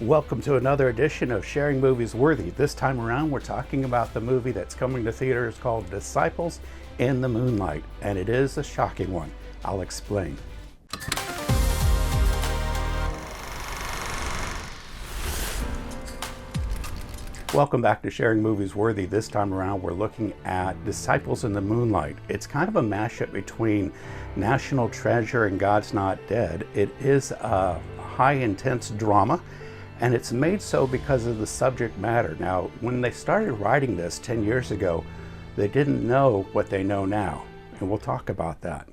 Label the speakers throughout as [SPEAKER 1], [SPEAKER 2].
[SPEAKER 1] Welcome to another edition of Sharing Movies Worthy. This time around, we're talking about the movie that's coming to theaters called Disciples in the Moonlight, and it is a shocking one. I'll explain. Welcome back to Sharing Movies Worthy. This time around, we're looking at Disciples in the Moonlight. It's kind of a mashup between National Treasure and God's Not Dead. It is a high intense drama, and it's made so because of the subject matter. Now, when they started writing this 10 years ago, they didn't know what they know now, and we'll talk about that.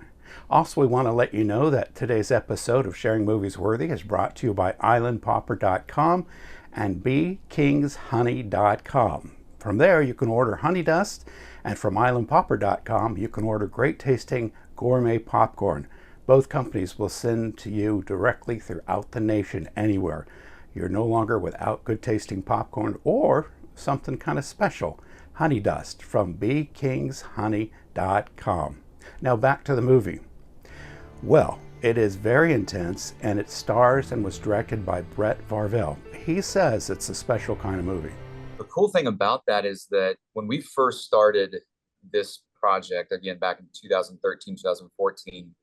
[SPEAKER 1] Also, we want to let you know that today's episode of Sharing Movies Worthy is brought to you by islandpopper.com and bkingshoney.com. From there, you can order honeydust, and from islandpopper.com, you can order great tasting gourmet popcorn. Both companies will send to you directly throughout the nation, anywhere. You're no longer without good tasting popcorn or something kind of special. Honeydust from bkingshoney.com. Now back to the movie. Well, it is very intense, and it stars and was directed by Brett Varvel. He says it's a special kind of movie.
[SPEAKER 2] The cool thing about that is that when we first started this project, again, back in 2013, 2014,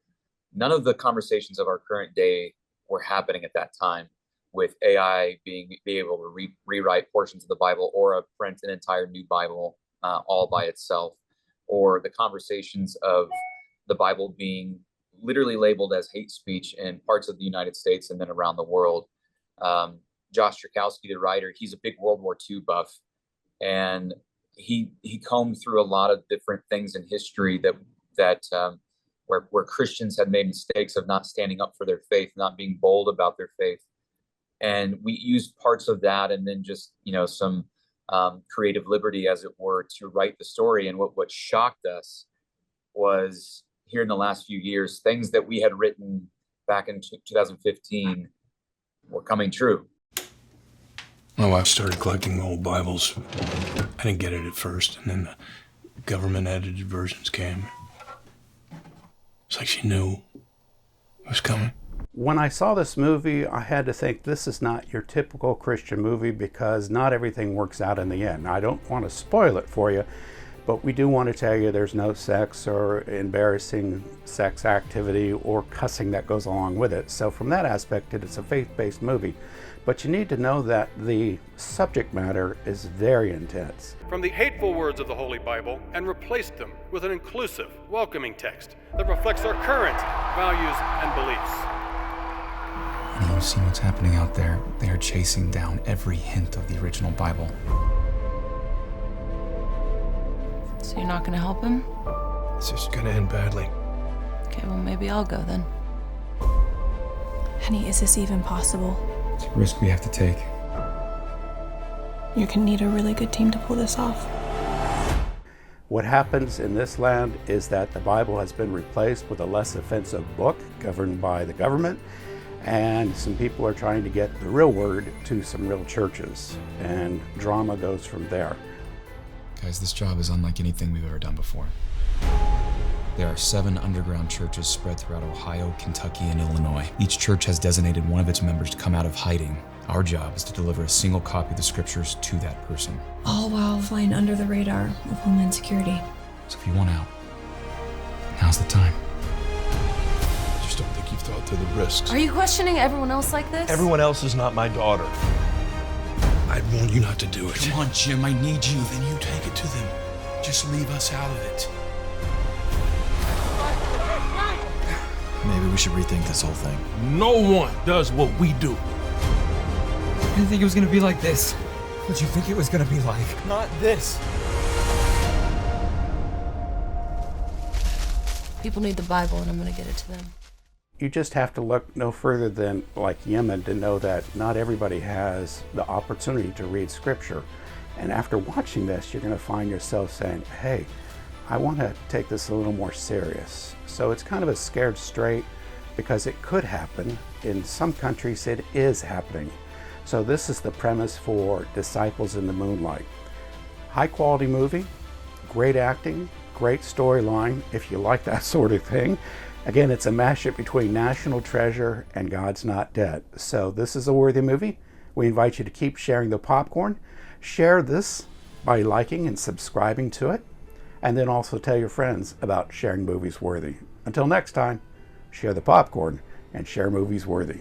[SPEAKER 2] none of the conversations of our current day were happening at that time, with AI being able to rewrite portions of the Bible, or print an entire new Bible all by itself, or the conversations of the Bible being literally labeled as hate speech in parts of the United States and then around the world. Josh Strakowski, the writer, he's a big World War II buff, and he combed through a lot of different things in history that where Christians had made mistakes of not standing up for their faith, not being bold about their faith. And we used parts of that, and then just, some creative liberty, as it were, to write the story. And what shocked us was, here in the last few years, things that we had written back in 2015 were coming true.
[SPEAKER 3] My wife started collecting old Bibles. I didn't get it at first, and then the government edited versions came. It's like she knew it was coming.
[SPEAKER 1] When I saw this movie, I had to think this is not your typical Christian movie, because not everything works out in the end. I don't want to spoil it for you, but we do want to tell you there's no sex or embarrassing sex activity or cussing that goes along with it. So from that aspect, it's a faith-based movie. But you need to know that the subject matter is very intense.
[SPEAKER 4] From the hateful words of the Holy Bible and replaced them with an inclusive, welcoming text that reflects our current values and beliefs.
[SPEAKER 5] Honey, you see what's happening out there? They are chasing down every hint of the original Bible.
[SPEAKER 6] So you're not gonna help him?
[SPEAKER 3] It's just gonna end badly.
[SPEAKER 6] Okay, well, maybe I'll go then.
[SPEAKER 7] Honey, is this even possible?
[SPEAKER 5] It's a risk we have to take.
[SPEAKER 7] You're gonna need a really good team to pull this off.
[SPEAKER 1] What happens in this land is that the Bible has been replaced with a less offensive book governed by the government, and some people are trying to get the real word to some real churches, and drama goes from there.
[SPEAKER 5] Guys, this job is unlike anything we've ever done before. There are 7 underground churches spread throughout Ohio, Kentucky, and Illinois. Each church has designated one of its members to come out of hiding. Our job is to deliver a single copy of the scriptures to that person.
[SPEAKER 7] All while flying under the radar of Homeland Security.
[SPEAKER 5] So if you want out, now's the time.
[SPEAKER 3] I just don't think you've thought through the risks.
[SPEAKER 6] Are you questioning everyone else like this?
[SPEAKER 3] Everyone else is not my daughter. I'd warn you not to do it.
[SPEAKER 5] Come on, Jim, I need you.
[SPEAKER 3] Then you take it to them. Just leave us out of it.
[SPEAKER 8] Maybe we should rethink this whole thing.
[SPEAKER 3] No one does what we do.
[SPEAKER 5] I didn't think it was gonna be like this. What'd you think it was gonna be like?
[SPEAKER 8] Not this.
[SPEAKER 6] People need the Bible, and I'm gonna get it to them.
[SPEAKER 1] You just have to look no further than like Yemen to know that not everybody has the opportunity to read scripture. And after watching this, you're going to find yourself saying, hey, I want to take this a little more serious. So it's kind of a scared straight, because it could happen. In some countries, it is happening. So this is the premise for Disciples in the Moonlight. High quality movie, great acting, great storyline, if you like that sort of thing. Again, it's a mashup between National Treasure and God's Not Dead. So this is a worthy movie. We invite you to keep sharing the popcorn. Share this by liking and subscribing to it, and then also tell your friends about Sharing Movies Worthy. Until next time, share the popcorn and share movies worthy.